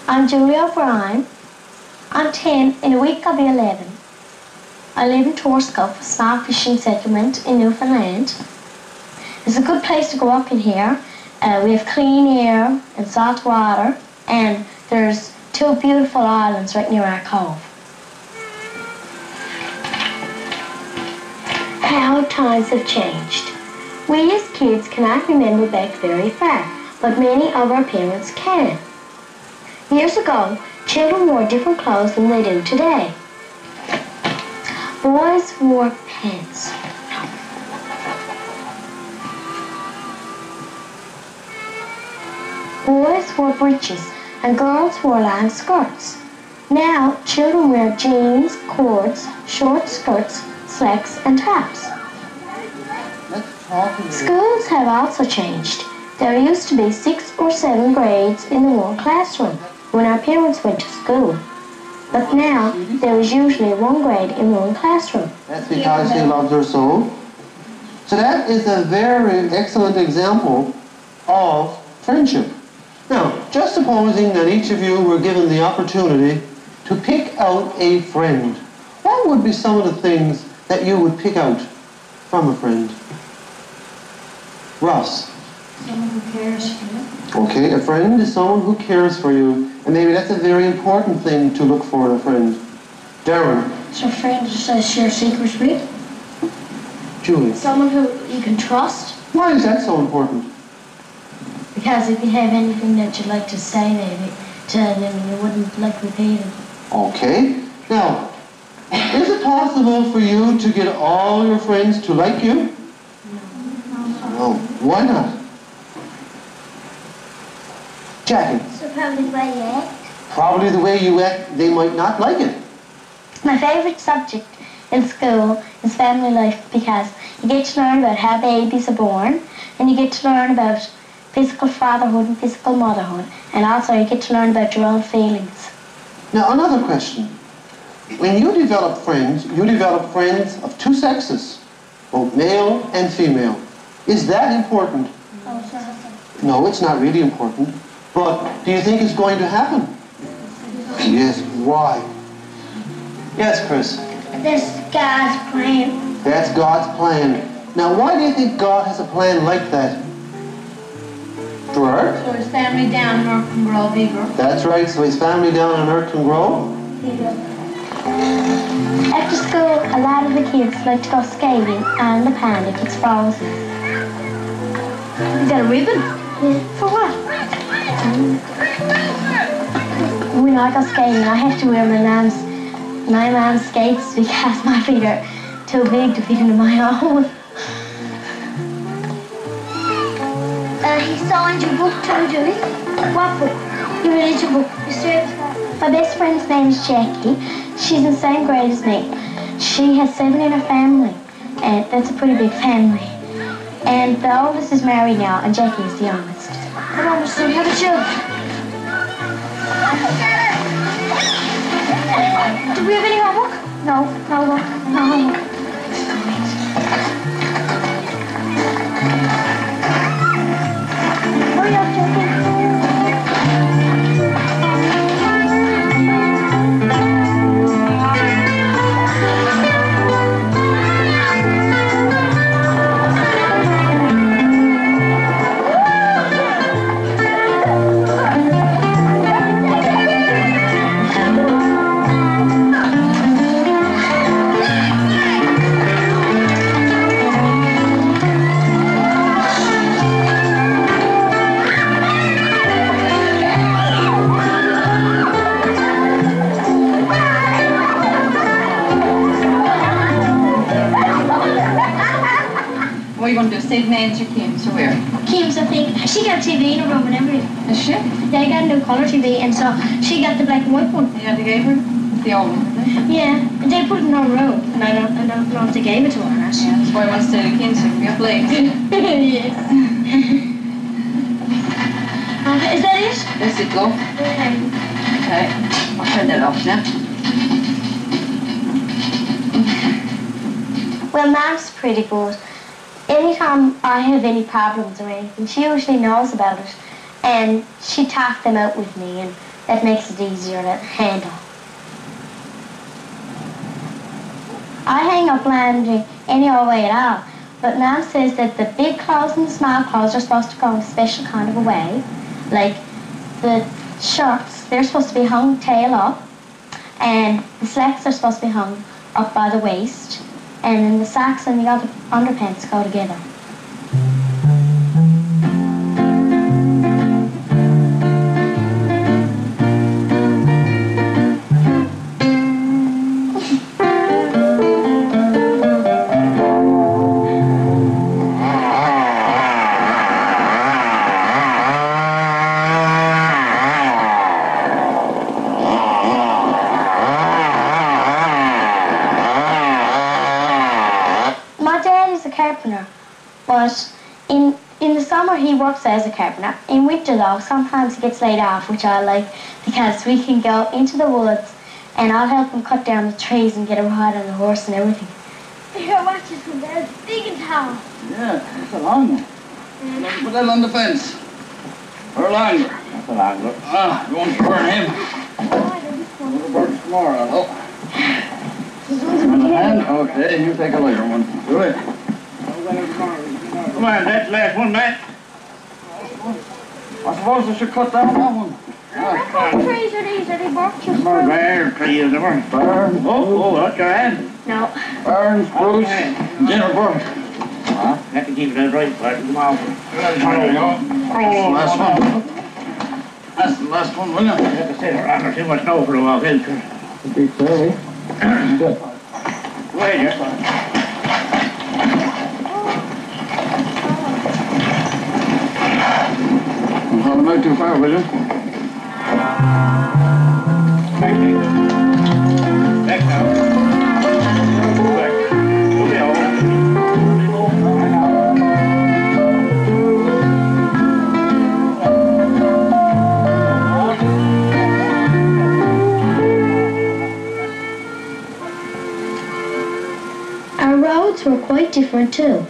I'm Julie O'Brien. I'm 10. In a week I'll be 11. I live in Tors Cove, a small fishing settlement in Newfoundland. It's a good place to go up in here. We have clean air and salt water, and there's 2 beautiful islands right near our cove. How times have changed. We as kids cannot remember back very far, but many of our parents can. Years ago, children wore different clothes than they do today. Boys wore pants. Boys wore breeches and girls wore long skirts. Now, children wear jeans, cords, short skirts, slacks, and tops. Schools have also changed. There used to be 6 or 7 grades in the one classroom when our parents went to school. But now, there is usually 1 grade in one classroom. That's because he loves her so. So that is a very excellent example of friendship. Now, just supposing that each of you were given the opportunity to pick out a friend, what would be some of the things that you would pick out from a friend? Ross? Someone who cares for you. Okay, a friend is someone who cares for you, and maybe that's a very important thing to look for in a friend. Darren? So a friend just share secrets with. Julie? Someone who you can trust. Why is that so important? Because if you have anything that you'd like to say maybe to them, you wouldn't like repeat it. Okay. Now, is it possible for you to get all your friends to like you? No. Why not? Jackie? So probably the way you act. Probably the way you act, they might not like it. My favorite subject in school is family life because you get to learn about how babies are born, and you get to learn about physical fatherhood and physical motherhood, and also you get to learn about your own feelings. Now, another question. When you develop friends of 2 sexes, both male and female. Is that important? No, it's not really important. But do you think it's going to happen? Yes, why? Yes, Chris? That's God's plan. That's God's plan. Now, why do you think God has a plan like that? Gerard? So his family down in Earth can grow bigger. That's right, so his family down on Earth can grow? After school, a lot of the kids like to go skating on the pond if it's frozen. You got a ribbon? Yeah, for what? When I go skating, I have to wear my mom's skates because my feet are too big to fit into my own. He signed your book too, Julie? What book? Your religion book. My best friend's name is Jackie. She's in the same grade as me. She has 7 in her family, and that's a pretty big family. And the oldest is married now, and Jackie is the youngest. Come on, Mr. Have a joke. Do we have any homework? No homework. Hurry up, Jackie. What are you going to do? Stay with Nancy or Kim's or where? Kim's, I think. She got TV in her room and everything. Is she? Yeah, I got a new colour TV, and so she got the black and white one. Yeah, they gave her the old one, didn't they? Yeah, and they put it in her room, and I don't know if they gave it to her or not. Yeah, that's why I want to stay with Kim so we can be up late. Yes. Is that it? That's it, love. Okay, I'll turn that off now. Well, Mom's pretty good. Anytime I have any problems or anything, she usually knows about it, and she talked them out with me, and that makes it easier to handle. I hang up laundry any old way at all, but Mom says that the big clothes and the small clothes are supposed to go in a special kind of a way. Like the shirts, they're supposed to be hung tail up, and the slacks are supposed to be hung up by the waist, and then the socks and the other underpants go together. But in the summer he works as a carpenter. In winter though, sometimes he gets laid off, which I like because we can go into the woods and I'll help him cut down the trees and get a ride on the horse and everything. Here, watch this one. There's big and tall. Yeah, it's a long one. Put that on the fence. Or longer. That's a long one. Ah, you want to burn him? We'll burn tomorrow, I hope. On the hand? Okay, you take a later one. Do it. Come on, that's the last one, Matt. I suppose I should cut down that one. What trees are these? Are they birches? Bare trees, they weren't. Burn. Oh, that's your hand. No. Burn, spruce, juniper. Have to keep it at the right part of the mouth. There we go. Oh, last one. That's the last one, wouldn't it? You have to sit around too much snow for a while, didn't you? Be silly. Good. Go ahead, yeah. Well, not too far, will you? Back now. Back. Okay, all Our roads were quite different too.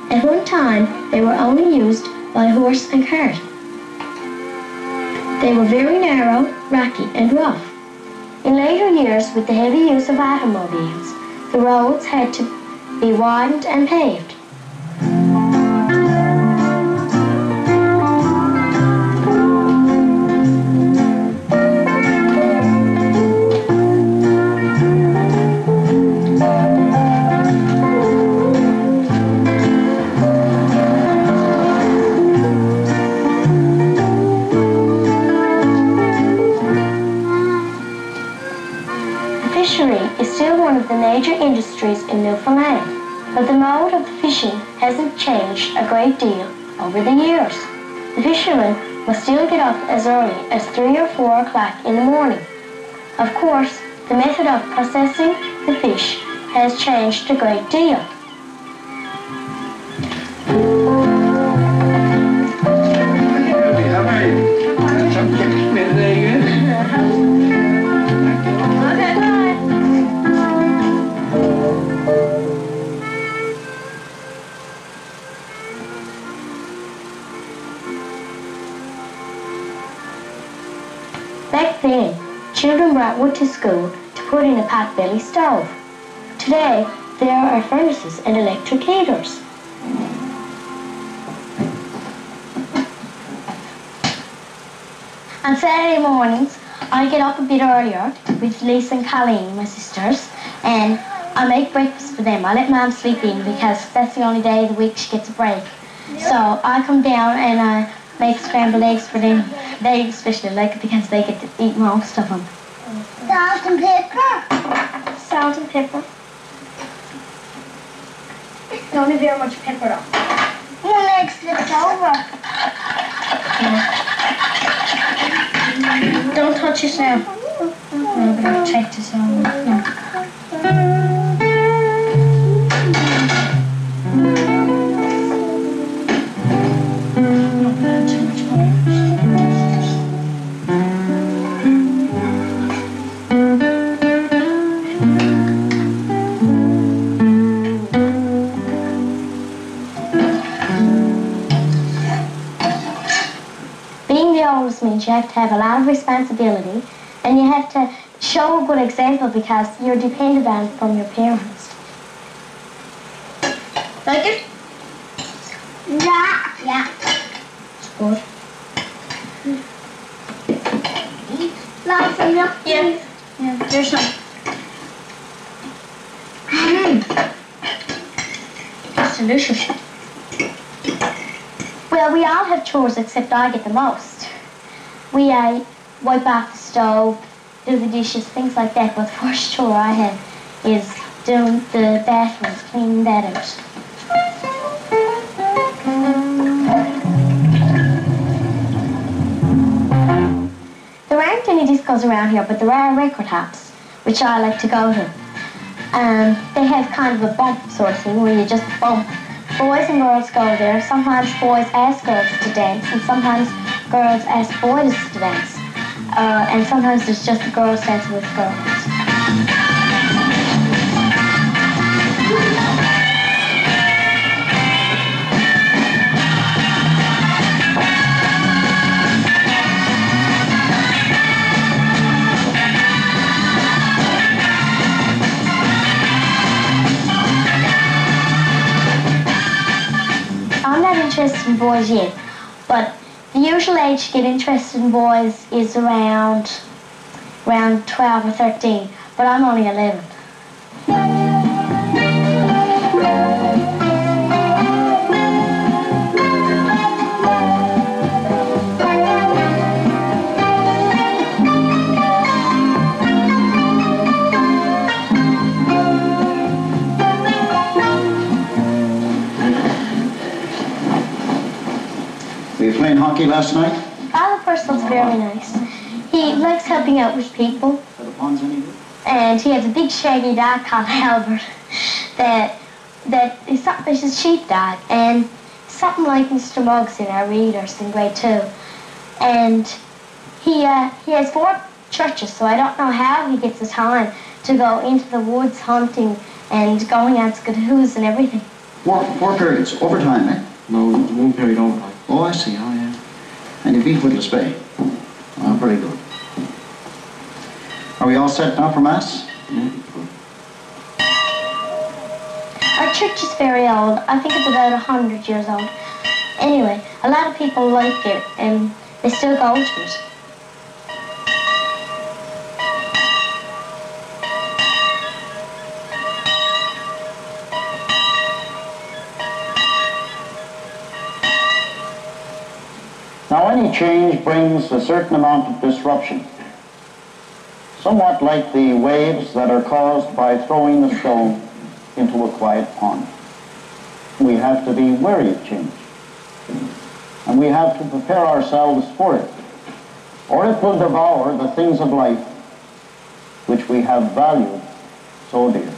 At one time, they were only used by horse and cart. They were very narrow, rocky and rough. In later years, with the heavy use of automobiles, the roads had to be widened and paved. The major industries in Newfoundland, but the mode of the fishing hasn't changed a great deal over the years. The fishermen must still get up as early as 3 or 4 o'clock in the morning. Of course, the method of processing the fish has changed a great deal. Back then, children brought wood to school to put in a pot-belly stove. Today, there are furnaces and electric heaters. On Saturday mornings, I get up a bit earlier with Lisa and Colleen, my sisters, and I make breakfast for them. I let Mom sleep in because that's the only day of the week she gets a break. So I come down and I make scrambled eggs for them. They especially like it because they get to eat most of them. Salt and pepper. Salt and pepper. Don't have very much pepper though. One egg slipped over. Don't touch it now. No, but I'll check this out. No. Being the oldest me, friends, you have to have a lot of responsibility, and you have to show a good example because you're dependent on it from your parents. Like it? Yeah. Yeah. It's good. Like some milk. Yeah. Yeah, there's some. It's delicious. Well, we all have chores except I get the most. We wipe off the stove, do the dishes, things like that, but the first chore I have is doing the bathrooms, cleaning that out. There aren't any discos around here, but there are record hops, which I like to go to. They have kind of a bump sort of thing where you just bump. Boys and girls go there. Sometimes boys ask girls to dance, and sometimes girls ask boys to dance. And sometimes there's just the girls dancing with girls. I'm not interested in boys yet, but the usual age to get interested in boys is around 12 or 13, but I'm only 11. Were you playing hockey last night? Father Purcell's very nice. He likes helping out with people. Are the ponds any good? And he has a big shaggy dog called Albert that is a sheepdog, and something like Mr. Muggs in our readers in grade 2. And he has 4 churches, so I don't know how he gets the time to go into the woods hunting and going on skadoos and everything. 4 periods, overtime, eh? No, 1 period overtime. Oh, I see, oh yeah. And you beat Whittles Bay. Oh, pretty good. Are we all set now for Mass? Yeah. Our church is very old. I think it's about 100 years old. Anyway, a lot of people like it, and they still go to it. Now, any change brings a certain amount of disruption. Somewhat like the waves that are caused by throwing the stone into a quiet pond. We have to be wary of change. And we have to prepare ourselves for it, or it will devour the things of life which we have valued so dear.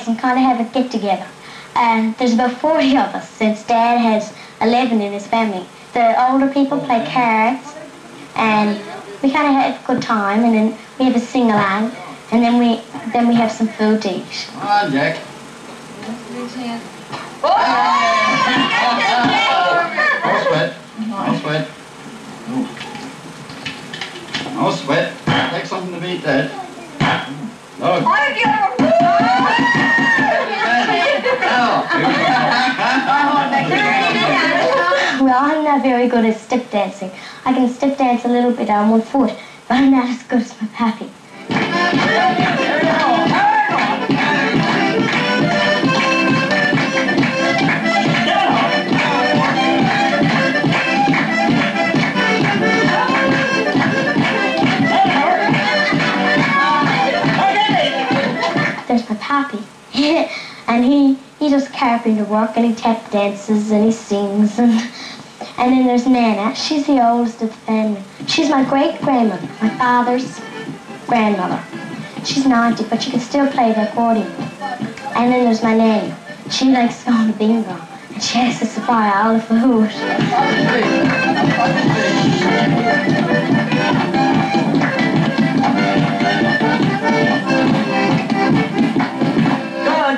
And kind of have a get-together. And there's about 40 of us, since Dad has 11 in his family. The older people play cards, and we kind of have a good time, and then we have a sing-along, and then we have some food to eat. Come on, Jack. No sweat. No sweat. No sweat. Take something to beat that. Well, I'm not very good at step dancing. I can step dance a little bit on one foot, but I'm not as good as my pappy. There's my pappy. And he does carpenter work, and he tap dances, and he sings, and then there's Nana. She's the oldest of the family. She's my great-grandmother, my father's grandmother. She's 90, but she can still play the accordion. And then there's my nanny. She likes going to bingo, and she has to supply all the food.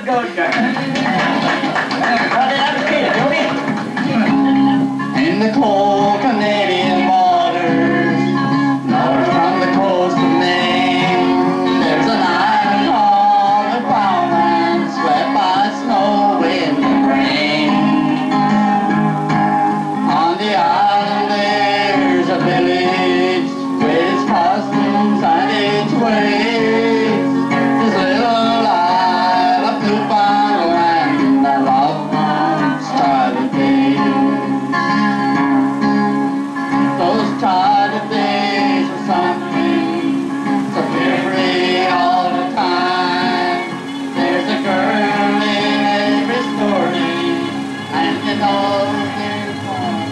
Good, good. In the cold Canadian waters, north from the coast of Maine, there's an island called Newfoundland, swept by snow, wind, and rain. On the island there's a village with its customs and its ways. This little isle of Newfoundland, I love once childhood days. Those childhood days were something so carefree all the time. There's a girl in every story, and you know there's one.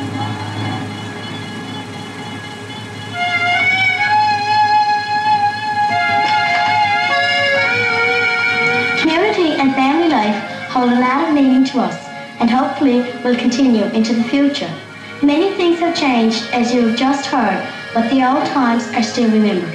Community and family life hold a lot of meaning to us, and hopefully will continue into the future. Many things have changed, as you have just heard, but the old times are still remembered.